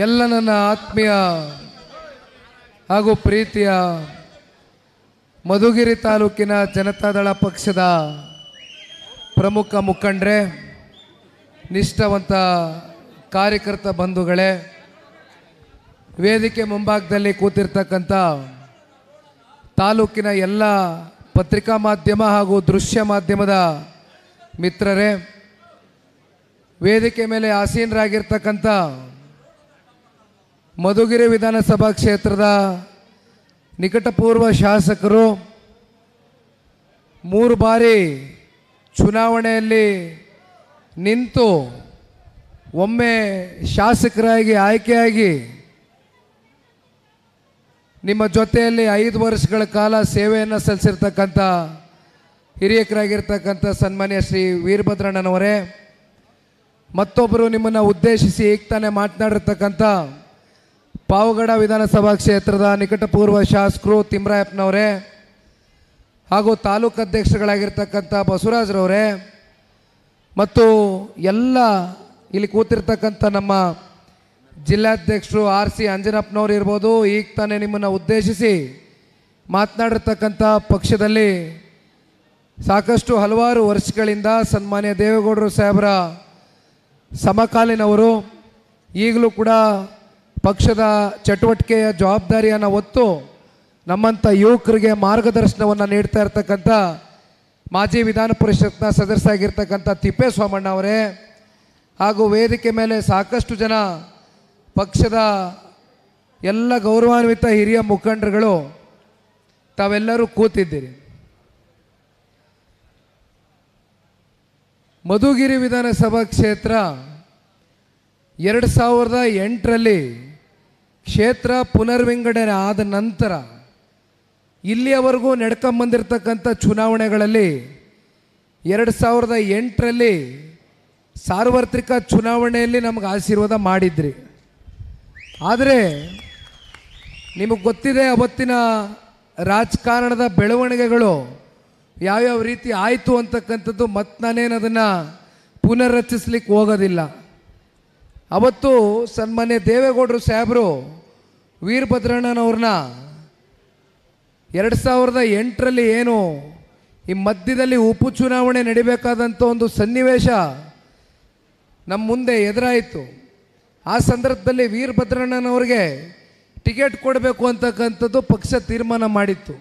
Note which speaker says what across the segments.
Speaker 1: ಎಲ್ಲ ನನ್ನ ಆತ್ಮೀಯ ಹಾಗೂ ಪ್ರೀತಿಯ ಮಧುಗಿರಿ ತಾಲೂಕಿನ ಜನತಾದಳ ಪಕ್ಷದ ಪ್ರಮುಖ ಮುಖಂಡರೇ, ನಿಷ್ಠಾವಂತ ಕಾರ್ಯಕರ್ತ ಬಂಧುಗಳೇ, ವೇದಿಕೆ ಮುಂಭಾಗದಲ್ಲಿ ಕೂತಿರ್ತಕ್ಕಂಥ ತಾಲೂಕಿನ ಎಲ್ಲ ಪತ್ರಿಕಾ ಮಾಧ್ಯಮ ಹಾಗೂ ದೃಶ್ಯ ಮಾಧ್ಯಮದ ಮಿತ್ರರೇ, ವೇದಿಕೆ ಮೇಲೆ ಆಸೀನರಾಗಿರ್ತಕ್ಕಂಥ ಮಧುಗಿರಿ ವಿಧಾನಸಭಾ ಕ್ಷೇತ್ರದ ನಿಕಟಪೂರ್ವ ಶಾಸಕರು, 3 ಬಾರಿ ಚುನಾವಣೆಯಲ್ಲಿ ನಿಂತು ಒಮ್ಮೆ ಶಾಸಕರಾಗಿ ಆಯ್ಕೆಯಾಗಿ ನಿಮ್ಮ ಜೊತೆಯಲ್ಲಿ 5 ವರ್ಷಗಳ ಕಾಲ ಸೇವೆಯನ್ನು ಸಲ್ಲಿಸಿರ್ತಕ್ಕಂಥ ಹಿರಿಯಕರಾಗಿರ್ತಕ್ಕಂಥ ಸನ್ಮಾನ್ಯ ಶ್ರೀ ವೀರಭದ್ರಣ್ಣನವರೇ, ಮತ್ತೊಬ್ಬರು ನಿಮ್ಮನ್ನು ಉದ್ದೇಶಿಸಿ ಈಗ ತಾನೇ ಮಾತನಾಡಿರ್ತಕ್ಕಂಥ ಪಾವಗಡ ವಿಧಾನಸಭಾ ಕ್ಷೇತ್ರದ ನಿಕಟಪೂರ್ವ ಶಾಸಕರು ತಿಮ್ಮರಾಯಪ್ಪನವರೇ, ಹಾಗೂ ತಾಲೂಕು ಅಧ್ಯಕ್ಷಗಳಾಗಿರ್ತಕ್ಕಂಥ ಬಸವರಾಜ್ರವರೇ, ಮತ್ತು ಎಲ್ಲ ಇಲ್ಲಿ ಕೂತಿರ್ತಕ್ಕಂಥ ನಮ್ಮ ಜಿಲ್ಲಾಧ್ಯಕ್ಷರು RC ಅಂಜನಪ್ಪನವ್ರು ಇರ್ಬೋದು, ಈಗ ತಾನೇ ನಿಮ್ಮನ್ನು ಉದ್ದೇಶಿಸಿ ಮಾತನಾಡಿರ್ತಕ್ಕಂಥ ಪಕ್ಷದಲ್ಲಿ ಸಾಕಷ್ಟು ಹಲವಾರು ವರ್ಷಗಳಿಂದ ಸನ್ಮಾನ್ಯ ದೇವೇಗೌಡರು ಸಾಹೇಬರ ಸಮಕಾಲೀನವರು, ಈಗಲೂ ಕೂಡ ಪಕ್ಷದ ಚಟುವಟಿಕೆಯ ಜವಾಬ್ದಾರಿಯನ್ನು ಹೊತ್ತು ನಮ್ಮಂಥ ಯುವಕರಿಗೆ ಮಾರ್ಗದರ್ಶನವನ್ನು ನೀಡ್ತಾ ಇರ್ತಕ್ಕಂಥ ಮಾಜಿ ವಿಧಾನ ಪರಿಷತ್ನ ಸದಸ್ಯರಾಗಿರ್ತಕ್ಕಂಥ ತಿಪ್ಪೇಸ್ವಾಮಣ್ಣ ಅವರೇ, ಹಾಗೂ ವೇದಿಕೆ ಮೇಲೆ ಸಾಕಷ್ಟು ಜನ ಪಕ್ಷದ ಎಲ್ಲ ಗೌರವಾನ್ವಿತ ಹಿರಿಯ ಮುಖಂಡರುಗಳು ತಾವೆಲ್ಲರೂ ಕೂತಿದ್ದೀರಿ. ಮಧುಗಿರಿ ವಿಧಾನಸಭಾ ಕ್ಷೇತ್ರ 2008ರಲ್ಲಿ ಕ್ಷೇತ್ರ ಪುನರ್ವಿಂಗಡಣೆ ಆದ ನಂತರ ಇಲ್ಲಿಯವರೆಗೂ ನಡ್ಕೊಂಬಂದಿರತಕ್ಕಂಥ ಚುನಾವಣೆಗಳಲ್ಲಿ 2008ರಲ್ಲಿ ಸಾರ್ವತ್ರಿಕ ಚುನಾವಣೆಯಲ್ಲಿ ನಮಗೆ ಆಶೀರ್ವಾದ ಮಾಡಿದ್ರಿ. ಆದರೆ ನಿಮಗೆ ಗೊತ್ತಿದೆ ಅವತ್ತಿನ ರಾಜಕಾರಣದ ಬೆಳವಣಿಗೆಗಳು ಯಾವ್ಯಾವ ರೀತಿ ಆಯಿತು ಅಂತಕ್ಕಂಥದ್ದು. ಮತ್ತು ನಾನೇನು ಅದನ್ನು ಪುನರ್ರಚಿಸ್ಲಿಕ್ಕೆ ಹೋಗೋದಿಲ್ಲ. ಅವತ್ತು ಸನ್ಮಾನ್ಯ ದೇವೇಗೌಡರು ಸಾಹೇಬರು ವೀರಭದ್ರಣ್ಣನವ್ರನ್ನ 2008ರಲ್ಲಿ ಏನು ಈ ಮಧ್ಯದಲ್ಲಿ ಉಪಚುನಾವಣೆ ನಡಿಬೇಕಾದಂಥ ಒಂದು ಸನ್ನಿವೇಶ ನಮ್ಮ ಮುಂದೆ ಎದುರಾಯಿತು. ಆ ಸಂದರ್ಭದಲ್ಲಿ ವೀರಭದ್ರಣ್ಣನವ್ರಿಗೆ ಟಿಕೆಟ್ ಕೊಡಬೇಕು ಅಂತಕ್ಕಂಥದ್ದು ಪಕ್ಷ ತೀರ್ಮಾನ ಮಾಡಿತ್ತು.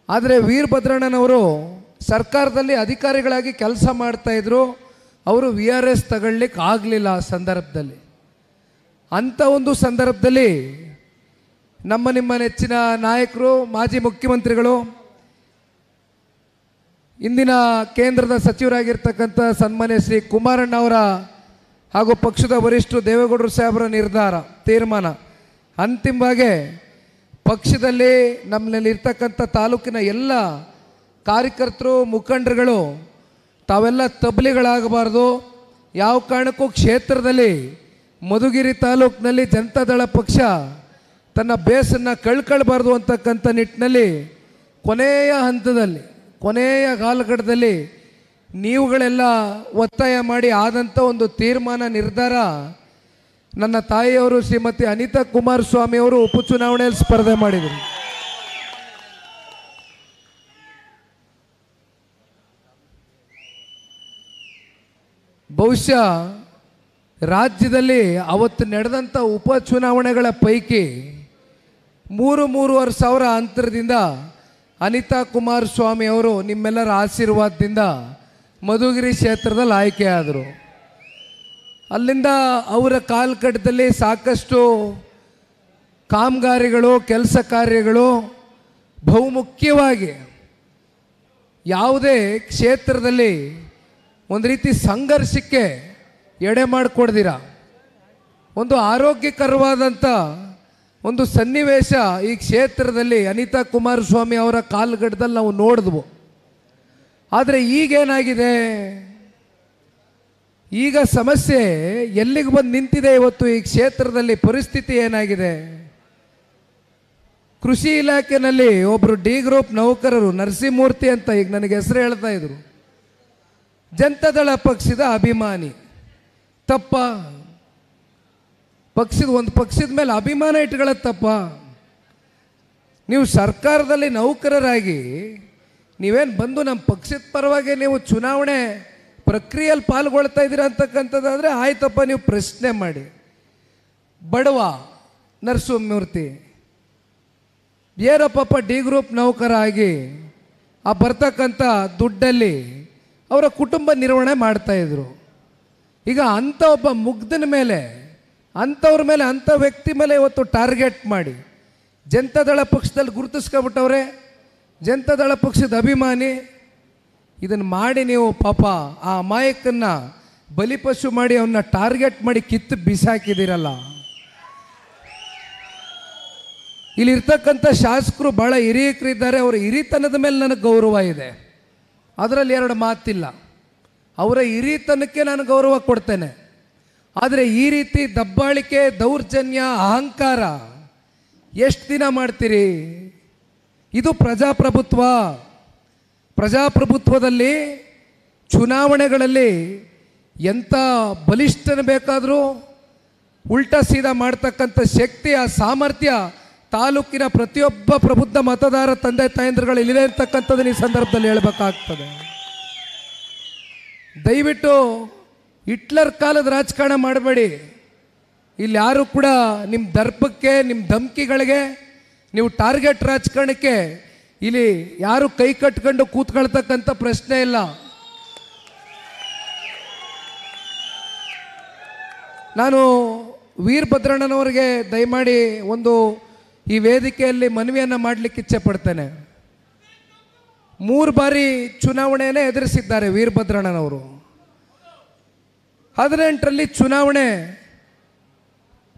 Speaker 1: ಆದರೆ ವೀರಭದ್ರಣ್ಣನವರು ಸರ್ಕಾರದಲ್ಲಿ ಅಧಿಕಾರಿಗಳಾಗಿ ಕೆಲಸ ಮಾಡ್ತಾಯಿದ್ರು. ಅವರು VRS ತಗೊಳ್ಳಿಕ್ಕೆ ಆಗಲಿಲ್ಲ ಆ ಸಂದರ್ಭದಲ್ಲಿ. ಅಂಥ ಒಂದು ಸಂದರ್ಭದಲ್ಲಿ ನಿಮ್ಮ ನೆಚ್ಚಿನ ನಾಯಕರು, ಮಾಜಿ ಮುಖ್ಯಮಂತ್ರಿಗಳು, ಇಂದಿನ ಕೇಂದ್ರದ ಸಚಿವರಾಗಿರ್ತಕ್ಕಂಥ ಸನ್ಮಾನ್ಯ ಶ್ರೀ ಕುಮಾರಣ್ಣ ಅವರ ಹಾಗೂ ಪಕ್ಷದ ವರಿಷ್ಠರು ದೇವೇಗೌಡರು ಸಾಹೇಬರ ತೀರ್ಮಾನ ಅಂತಿಮವಾಗಿ ಪಕ್ಷದಲ್ಲಿ ನಮ್ಮಲ್ಲಿ ಇರ್ತಕ್ಕಂಥ ತಾಲೂಕಿನ ಎಲ್ಲ ಕಾರ್ಯಕರ್ತರು, ಮುಖಂಡರುಗಳು ತಾವೆಲ್ಲ ತಬ್ಲಿಗಳಾಗಬಾರ್ದು, ಯಾವ ಕಾರಣಕ್ಕೂ ಕ್ಷೇತ್ರದಲ್ಲಿ ಮಧುಗಿರಿ ತಾಲೂಕಿನಲ್ಲಿ ಜನತಾದಳ ಪಕ್ಷ ತನ್ನ ಬೇಸನ್ನು ಕಳ್ಕೊಳ್ಬಾರ್ದು ಅಂತಕ್ಕಂಥ ನಿಟ್ಟಿನಲ್ಲಿ ಕೊನೆಯ ಹಂತದಲ್ಲಿ, ಕೊನೆಯ ಕಾಲಘಟ್ಟದಲ್ಲಿ ನೀವುಗಳೆಲ್ಲ ಒತ್ತಾಯ ಮಾಡಿ ಆದಂಥ ಒಂದು ತೀರ್ಮಾನ, ನಿರ್ಧಾರ, ನನ್ನ ತಾಯಿಯವರು ಶ್ರೀಮತಿ ಅನಿತಾ ಕುಮಾರಸ್ವಾಮಿ ಅವರು ಉಪಚುನಾವಣೆಯಲ್ಲಿ ಸ್ಪರ್ಧೆ ಮಾಡಿದರು. ಬಹುಶಃ ರಾಜ್ಯದಲ್ಲಿ ಅವತ್ತು ನಡೆದಂಥ ಉಪಚುನಾವಣೆಗಳ ಪೈಕಿ 3-3.5 ಸಾವಿರ ಅಂತರದಿಂದ ಅನಿತಾ ಕುಮಾರಸ್ವಾಮಿ ಅವರು ನಿಮ್ಮೆಲ್ಲರ ಆಶೀರ್ವಾದದಿಂದ ಮಧುಗಿರಿ ಕ್ಷೇತ್ರದಲ್ಲಿ ಆಯ್ಕೆಯಾದರು. ಅಲ್ಲಿಂದ ಅವರ ಕಾಲಘಟ್ಟದಲ್ಲಿ ಸಾಕಷ್ಟು ಕಾಮಗಾರಿಗಳು, ಕೆಲಸ ಕಾರ್ಯಗಳು, ಬಹುಮುಖ್ಯವಾಗಿ ಯಾವುದೇ ಕ್ಷೇತ್ರದಲ್ಲಿ ಒಂದು ರೀತಿ ಸಂಘರ್ಷಕ್ಕೆ ಎಡೆ ಮಾಡಿಕೊಡ್ದಿರ ಒಂದು ಆರೋಗ್ಯಕರವಾದಂಥ ಒಂದು ಸನ್ನಿವೇಶ ಈ ಕ್ಷೇತ್ರದಲ್ಲಿ ಅನಿತಾ ಕುಮಾರಸ್ವಾಮಿ ಅವರ ಕಾಲಘಟ್ಟದಲ್ಲಿ ನಾವು ನೋಡಿದ್ವು. ಆದರೆ ಈಗೇನಾಗಿದೆ, ಈಗ ಸಮಸ್ಯೆ ಎಲ್ಲಿಗೆ ಬಂದು ನಿಂತಿದೆ? ಇವತ್ತು ಈ ಕ್ಷೇತ್ರದಲ್ಲಿ ಪರಿಸ್ಥಿತಿ ಏನಾಗಿದೆ? ಕೃಷಿ ಇಲಾಖೆಯಲ್ಲಿ ಒಬ್ಬರು D ಗ್ರೂಪ್ ನೌಕರರು ನರಸಿಂಹಮೂರ್ತಿ ಅಂತ, ಈಗ ನನಗೆ ಹೆಸರು ಹೇಳ್ತಾ ಇದ್ರು, ಜನತಾದಳ ಪಕ್ಷದ ಅಭಿಮಾನಿ. ತಪ್ಪ? ಒಂದು ಪಕ್ಷದ ಮೇಲೆ ಅಭಿಮಾನ ಇಟ್ಕೊಳ್ಳತ್ತಪ್ಪ. ನೀವು ಸರ್ಕಾರದಲ್ಲಿ ನೌಕರರಾಗಿ ನೀವೇನು ಬಂದು ನಮ್ಮ ಪಕ್ಷದ ಪರವಾಗಿ ನೀವು ಚುನಾವಣೆ ಪ್ರಕ್ರಿಯೆಯಲ್ಲಿ ಪಾಲ್ಗೊಳ್ತಾ ಇದ್ದೀರಾ ಅಂತಕ್ಕಂಥದ್ದಾದರೆ ಆಯ್ತಪ್ಪ, ನೀವು ಪ್ರಶ್ನೆ ಮಾಡಿ. ಬಡವ ನರಸಿಂಹಮೂರ್ತಿ ಏನಪ್ಪಪ್ಪ ಡಿ ಗ್ರೂಪ್ ನೌಕರ ಆಗಿ ಆ ಬರ್ತಕ್ಕಂಥ ದುಡ್ಡಲ್ಲಿ ಅವರ ಕುಟುಂಬ ನಿರ್ವಹಣೆ ಮಾಡ್ತಾಯಿದ್ರು. ಈಗ ಅಂಥ ಒಬ್ಬ ಮುಗ್ಧನ ಮೇಲೆ, ಅಂಥವ್ರ ಮೇಲೆ, ಅಂಥ ವ್ಯಕ್ತಿ ಮೇಲೆ ಇವತ್ತು ಟಾರ್ಗೆಟ್ ಮಾಡಿ ಜನತಾದಳ ಪಕ್ಷದಲ್ಲಿ ಗುರುತಿಸ್ಕೊಬಿಟ್ಟವ್ರೆ. ಜನತಾದಳ ಪಕ್ಷದ ಅಭಿಮಾನಿ ಇದನ್ನು ಮಾಡಿ ನೀವು ಪಾಪ ಆ ಅಮಾಯಕನ್ನ ಬಲಿಪಶು ಮಾಡಿ ಅವನ್ನ ಟಾರ್ಗೆಟ್ ಮಾಡಿ ಕಿತ್ತು ಬಿಸಾಕಿದ್ದೀರಲ್ಲ. ಇಲ್ಲಿರ್ತಕ್ಕಂಥ ಶಾಸಕರು ಭಾಳ ಹಿರಿಯಕರಿದ್ದಾರೆ. ಅವರ ಹಿರಿತನದ ಮೇಲೆ ನನಗೆ ಗೌರವ ಇದೆ, ಅದರಲ್ಲಿ ಎರಡು ಮಾತಿಲ್ಲ. ಅವರ ಹಿರಿತನಕ್ಕೆ ನಾನು ಗೌರವ ಕೊಡ್ತೇನೆ. ಆದರೆ ಈ ರೀತಿ ದಬ್ಬಾಳಿಕೆ, ದೌರ್ಜನ್ಯ, ಅಹಂಕಾರ ಎಷ್ಟು ದಿನ ಮಾಡ್ತೀರಿ? ಇದು ಪ್ರಜಾಪ್ರಭುತ್ವ. ಪ್ರಜಾಪ್ರಭುತ್ವದಲ್ಲಿ ಚುನಾವಣೆಗಳಲ್ಲಿ ಎಂಥ ಬಲಿಷ್ಠನ ಬೇಕಾದರೂ ಉಲ್ಟಾ ಸೀದಾ ಮಾಡ್ತಕ್ಕಂಥ ಶಕ್ತಿ, ಆ ಸಾಮರ್ಥ್ಯ ತಾಲೂಕಿನ ಪ್ರತಿಯೊಬ್ಬ ಪ್ರಬುದ್ಧ ಮತದಾರ ತಂದೆ ತಾಯಂದ್ರುಗಳು ಇಲ್ಲಿದೆ ಅಂತಕ್ಕಂಥದ್ದನ್ನು ಈ ಸಂದರ್ಭದಲ್ಲಿ ಹೇಳಬೇಕಾಗ್ತದೆ. ದಯವಿಟ್ಟು ಹಿಟ್ಲರ್ ಕಾಲದ ರಾಜಕಾರಣ ಮಾಡಬೇಡಿ. ಇಲ್ಲಿ ಯಾರು ಕೂಡ ನಿಮ್ಮ ದರ್ಪಕ್ಕೆ, ನಿಮ್ಮ ಧಮಕಿಗಳಿಗೆ, ನೀವು ಟಾರ್ಗೆಟ್ ರಾಜಕಾರಣಕ್ಕೆ ಇಲ್ಲಿ ಯಾರು ಕೈ ಕಟ್ಕೊಂಡು ಕೂತ್ಕೊಳ್ತಕ್ಕಂಥ ಪ್ರಶ್ನೆ ಇಲ್ಲ. ನಾನು ವೀರಭದ್ರಣ್ಣನವರಿಗೆ ದಯಮಾಡಿ ಒಂದು ಈ ವೇದಿಕೆಯಲ್ಲಿ ಮನವಿಯನ್ನು ಮಾಡಲಿಕ್ಕೆ ಇಚ್ಛೆ ಪಡ್ತೇನೆ. 3 ಬಾರಿ ಚುನಾವಣೆಯನ್ನೇ ಎದುರಿಸಿದ್ದಾರೆ ವೀರಭದ್ರಣ್ಣನವರು. 18ರಲ್ಲಿ ಚುನಾವಣೆ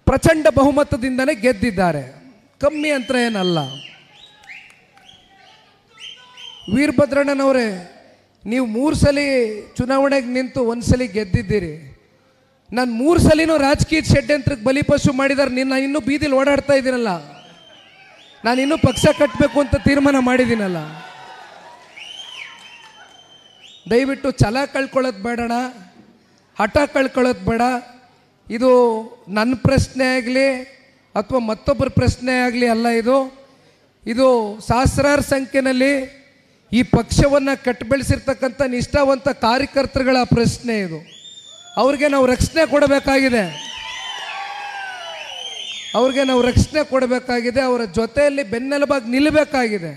Speaker 1: ಪ್ರಚಂಡ ಬಹುಮತದಿಂದನೇ ಗೆದ್ದಿದ್ದಾರೆ, ಕಮ್ಮಿ ಅಂತ ಏನಲ್ಲ. ವೀರಭದ್ರಣ್ಣನವರೇ, ನೀವು 3 ಸಲ ಚುನಾವಣೆಗೆ ನಿಂತು 1 ಸಲ ಗೆದ್ದಿದ್ದೀರಿ. ನಾನು 3 ಸಲಿನೂ ರಾಜಕೀಯ ಷಡ್ಯಂತ್ರಕ್ಕೆ ಬಲಿಪಶು ಮಾಡಿದಾರೆ. ನಿನ್ನ ಇನ್ನೂ ಬೀದಿಲಿ ಓಡಾಡ್ತಾ ಇದ್ದೀನಲ್ಲ, ನಾನು ಇನ್ನೂ ಪಕ್ಷ ಕಟ್ಟಬೇಕು ಅಂತ ತೀರ್ಮಾನ ಮಾಡಿದ್ದೀನಲ್ಲ. ದಯವಿಟ್ಟು ಛಲ ಕಳ್ಕೊಳ್ಳೋದು ಬೇಡಣ, ಹಠ ಕಳ್ಕೊಳ್ಳೋದು ಬೇಡ. ಇದು ನನ್ನ ಪ್ರಶ್ನೆ ಆಗಲಿ ಅಥವಾ ಮತ್ತೊಬ್ಬರ ಪ್ರಶ್ನೆ ಆಗಲಿ ಅಲ್ಲ. ಇದು ಸಹಸ್ರಾರು ಸಂಖ್ಯೆಯಲ್ಲಿ ಈ ಪಕ್ಷವನ್ನು ಕಟ್ಟಿ ಬೆಳೆಸಿರ್ತಕ್ಕಂಥ ನಿಷ್ಠಾವಂತ ಕಾರ್ಯಕರ್ತರುಗಳ ಪ್ರಶ್ನೆ ಇದು. ಅವ್ರಿಗೆ ನಾವು ರಕ್ಷಣೆ ಕೊಡಬೇಕಾಗಿದೆ, ಅವರ ಜೊತೆಯಲ್ಲಿ ಬೆನ್ನೆಲುಬಾಗಿ ನಿಲ್ಲಬೇಕಾಗಿದೆ.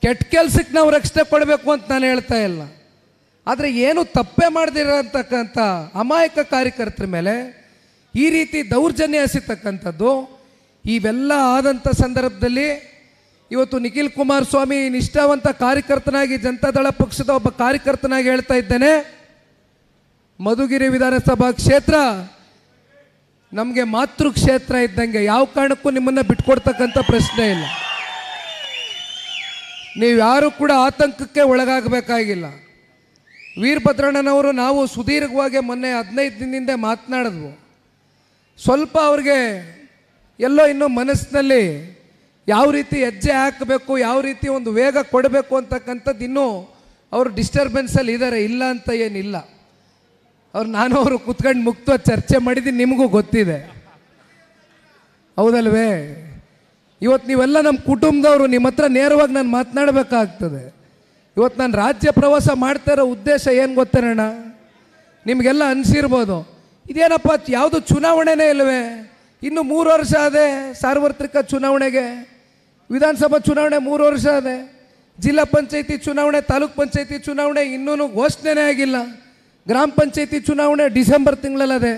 Speaker 1: ಕೆಟ್ಟ ಕೆಲಸಕ್ಕೆ ನಾವು ರಕ್ಷಣೆ ಕೊಡಬೇಕು ಅಂತ ನಾನು ಹೇಳ್ತಾ ಇಲ್ಲ. ಆದರೆ ಏನು ತಪ್ಪೇ ಮಾಡದಿರೋಂತಕ್ಕಂಥ ಅಮಾಯಕ ಕಾರ್ಯಕರ್ತರ ಮೇಲೆ ಈ ರೀತಿ ದೌರ್ಜನ್ಯ ಎಸೆತಕ್ಕಂಥದ್ದು ಇವೆಲ್ಲ ಆದಂಥ ಸಂದರ್ಭದಲ್ಲಿ ಇವತ್ತು ನಿಖಿಲ್ ಕುಮಾರಸ್ವಾಮಿ ನಿಷ್ಠಾವಂತ ಕಾರ್ಯಕರ್ತನಾಗಿ, ಜನತಾದಳ ಪಕ್ಷದ ಒಬ್ಬ ಕಾರ್ಯಕರ್ತನಾಗಿ ಹೇಳ್ತಾ ಇದ್ದೇನೆ, ಮಧುಗಿರಿ ವಿಧಾನಸಭಾ ಕ್ಷೇತ್ರ ನಮಗೆ ಮಾತೃ ಕ್ಷೇತ್ರ ಇದ್ದಂಗೆ. ಯಾವ ಕಾರಣಕ್ಕೂ ನಿಮ್ಮನ್ನು ಬಿಟ್ಕೊಡ್ತಕ್ಕಂಥ ಪ್ರಶ್ನೆ ಇಲ್ಲ. ನೀವು ಯಾರು ಕೂಡ ಆತಂಕಕ್ಕೆ ಒಳಗಾಗಬೇಕಾಗಿಲ್ಲ. ವೀರಭದ್ರಣ್ಣನವರು ನಾವು ಸುದೀರ್ಘವಾಗಿ ಮೊನ್ನೆ 15 ದಿನದಿಂದ ಮಾತನಾಡಿದ್ವು. ಸ್ವಲ್ಪ ಅವ್ರಿಗೆ ಎಲ್ಲೋ ಇನ್ನೂ ಮನಸ್ಸಿನಲ್ಲಿ ಯಾವ ರೀತಿ ಹೆಜ್ಜೆ ಹಾಕಬೇಕು, ಯಾವ ರೀತಿ ಒಂದು ವೇಗ ಕೊಡಬೇಕು ಅಂತಕ್ಕಂಥದ್ದು ಇನ್ನೂ ಅವರು ಡಿಸ್ಟರ್ಬೆನ್ಸಲ್ಲಿ ಇದ್ದಾರೆ, ಇಲ್ಲ ಅಂತ ಏನಿಲ್ಲ. ನಾನು ಅವರು ಕೂತ್ಕೊಂಡು ಮುಕ್ತವಾಗಿ ಚರ್ಚೆ ಮಾಡಿದ್ದೀನಿ, ನಿಮಗೂ ಗೊತ್ತಿದೆ, ಹೌದಲ್ವೇ? ಇವತ್ತು ನೀವೆಲ್ಲ ನಮ್ಮ ಕುಟುಂಬದವರು, ನಿಮ್ಮ ಹತ್ರ ನೇರವಾಗಿ ನಾನು ಮಾತನಾಡಬೇಕಾಗ್ತದೆ. ಇವತ್ತು ನಾನು ರಾಜ್ಯ ಪ್ರವಾಸ ಮಾಡ್ತಾ ಇರೋ ಉದ್ದೇಶ ಏನು ಗೊತ್ತೇನಣ್ಣ? ನಿಮಗೆಲ್ಲ ಅನಿಸಿರ್ಬೋದು, ಇದೇನಪ್ಪ ಯಾವುದು ಚುನಾವಣೆನೇ ಇಲ್ಲವೇ, ಇನ್ನು 3 ವರ್ಷ ಅದೇ ಸಾರ್ವತ್ರಿಕ ಚುನಾವಣೆಗೆ, ವಿಧಾನಸಭಾ ಚುನಾವಣೆ 3 ವರ್ಷ ಅದೇ, ಜಿಲ್ಲಾ ಪಂಚಾಯತಿ ಚುನಾವಣೆ, ತಾಲೂಕ್ ಪಂಚಾಯತಿ ಚುನಾವಣೆ ಇನ್ನೂ ಘೋಷಣೆನೇ ಆಗಿಲ್ಲ, ಗ್ರಾಮ ಪಂಚಾಯತಿ ಚುನಾವಣೆ ಡಿಸೆಂಬರ್ ತಿಂಗಳಲ್ಲದೆ.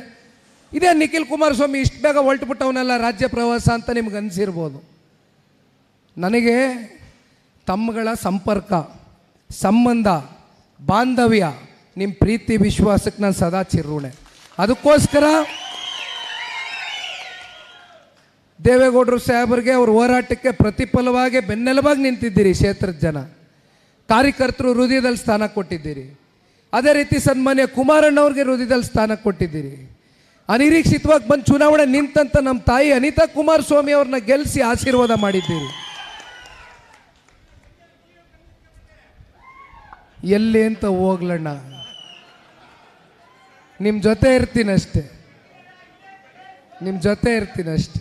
Speaker 1: ಇದೇ ನಿಖಿಲ್ ಕುಮಾರಸ್ವಾಮಿ ಇಷ್ಟು ಬೇಗ ಹೊರಟುಬಿಟ್ಟವನೆಲ್ಲ ರಾಜ್ಯ ಪ್ರವಾಸ ಅಂತ ನಿಮ್ಗೆ ಅನಿಸಿರ್ಬೋದು. ನನಗೆ ತಮ್ಮಗಳ ಸಂಪರ್ಕ, ಸಂಬಂಧ, ಬಾಂಧವ್ಯ, ನಿಮ್ಮ ಪ್ರೀತಿ ವಿಶ್ವಾಸಕ್ಕೆ ನಾನು ಸದಾ ಚಿರುಣೆ. ಅದಕ್ಕೋಸ್ಕರ ದೇವೇಗೌಡರು ಸಾಹೇಬರಿಗೆ ಅವ್ರ ಹೋರಾಟಕ್ಕೆ ಪ್ರತಿಫಲವಾಗಿ ಬೆನ್ನೆಲುಬಾಗಿ ನಿಂತಿದ್ದೀರಿ. ಕ್ಷೇತ್ರದ ಜನ ಕಾರ್ಯಕರ್ತರು ಹೃದಯದಲ್ಲಿ ಸ್ಥಾನ ಕೊಟ್ಟಿದ್ದೀರಿ. ಅದೇ ರೀತಿ ಸನ್ಮಾನ್ಯ ಕುಮಾರಣ್ಣವ್ರಿಗೆ ಹೃದಯದಲ್ಲಿ ಸ್ಥಾನ ಕೊಟ್ಟಿದ್ದೀರಿ. ಅನಿರೀಕ್ಷಿತವಾಗಿ ಬಂದು ಚುನಾವಣೆ ನಿಂತಂತ ನಮ್ಮ ತಾಯಿ ಅನಿತಾ ಕುಮಾರಸ್ವಾಮಿ ಅವ್ರನ್ನ ಗೆಲ್ಲಿಸಿ ಆಶೀರ್ವಾದ ಮಾಡಿದ್ದೀರಿ. ಎಲ್ಲಿ ಅಂತ ಹೋಗ್ಲಣ್ಣ, ನಿಮ್ಮ ಜೊತೆ ಇರ್ತೀನಿ ಅಷ್ಟೇ. ನಿಮ್ಮ ಜೊತೆ ಇರ್ತೀನಿ ಅಷ್ಟೆ.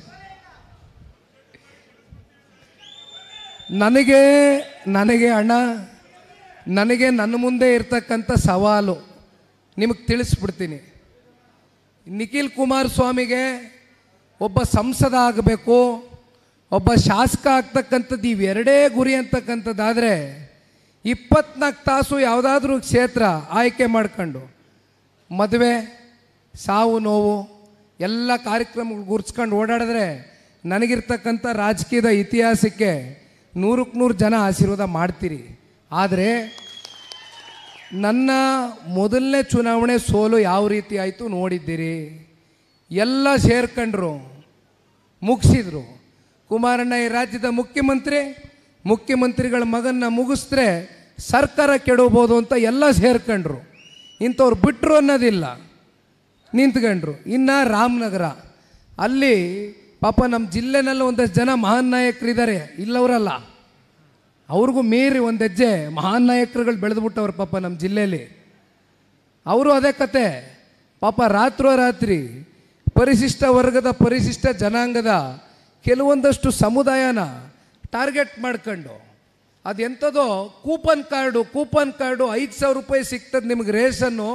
Speaker 1: ನನಗೆ ಅಣ್ಣ, ನನಗೆ ನನ್ನ ಮುಂದೆ ಇರ್ತಕ್ಕಂಥ ಸವಾಲು ನಿಮಗೆ ತಿಳಿಸ್ಬಿಡ್ತೀನಿ. ನಿಖಿಲ್ ಕುಮಾರಸ್ವಾಮಿಗೆ ಒಬ್ಬ ಸಂಸದ ಆಗಬೇಕು, ಒಬ್ಬ ಶಾಸಕ ಆಗ್ತಕ್ಕಂಥದ್ದು ಇವೆರಡೇ ಗುರಿ ಅಂತಕ್ಕಂಥದ್ದಾದರೆ 24 ತಾಸು ಯಾವುದಾದ್ರೂ ಕ್ಷೇತ್ರ ಆಯ್ಕೆ ಮಾಡ್ಕೊಂಡು ಮದುವೆ, ಸಾವು ನೋವು ಎಲ್ಲ ಕಾರ್ಯಕ್ರಮಗಳು ಗುರ್ಸ್ಕೊಂಡು ಓಡಾಡಿದ್ರೆ ನನಗಿರ್ತಕ್ಕಂಥ ರಾಜಕೀಯದ ಇತಿಹಾಸಕ್ಕೆ 100ಕ್ಕೆ 100 ಜನ ಆಶೀರ್ವಾದ ಮಾಡ್ತೀರಿ. ಆದರೆ ನನ್ನ ಮೊದಲನೇ ಚುನಾವಣೆ ಸೋಲು ಯಾವ ರೀತಿ ಆಯಿತು ನೋಡಿದ್ದೀರಿ. ಎಲ್ಲ ಸೇರ್ಕೊಂಡ್ರು, ಮುಗಿಸಿದ್ರು. ಕುಮಾರಣ್ಣ ಈ ರಾಜ್ಯದ ಮುಖ್ಯಮಂತ್ರಿಗಳ ಮಗನ್ನ ಮುಗಿಸಿದ್ರೆ ಸರ್ಕಾರ ಕೆಡಬೋದು ಅಂತ ಎಲ್ಲ ಸೇರ್ಕೊಂಡ್ರು. ಇಂಥವ್ರು ಬಿಟ್ಟರು ಅನ್ನೋದಿಲ್ಲ, ನಿಂತ್ಕೊಂಡ್ರು. ಇನ್ನು ರಾಮನಗರ ಅಲ್ಲಿ ಪಾಪ ನಮ್ಮ ಜಿಲ್ಲೆನಲ್ಲಿ ಒಂದಷ್ಟು ಜನ ಮಹಾನ್ ನಾಯಕರಿದ್ದಾರೆ, ಇಲ್ಲವರಲ್ಲ, ಅವ್ರಿಗೂ ಮೀರಿ ಒಂದು ಹೆಜ್ಜೆ ಮಹಾನ್ ನಾಯಕರುಗಳು ಬೆಳೆದ್ಬಿಟ್ಟವ್ರು ಪಾಪ ನಮ್ಮ ಜಿಲ್ಲೆಯಲ್ಲಿ. ಅವರು ಅದೇ ಕತೆ ಪಾಪ. ರಾತ್ರೋರಾತ್ರಿ ಪರಿಶಿಷ್ಟ ವರ್ಗದ, ಪರಿಶಿಷ್ಟ ಜನಾಂಗದ ಕೆಲವೊಂದಷ್ಟು ಸಮುದಾಯನ ಟಾರ್ಗೆಟ್ ಮಾಡ್ಕೊಂಡು ಅದೆಂಥದೋ ಕೂಪನ್ ಕಾರ್ಡು 5,000 ರೂಪಾಯಿ ಸಿಗ್ತದೆ ನಿಮಗೆ ರೇಷನ್ನು,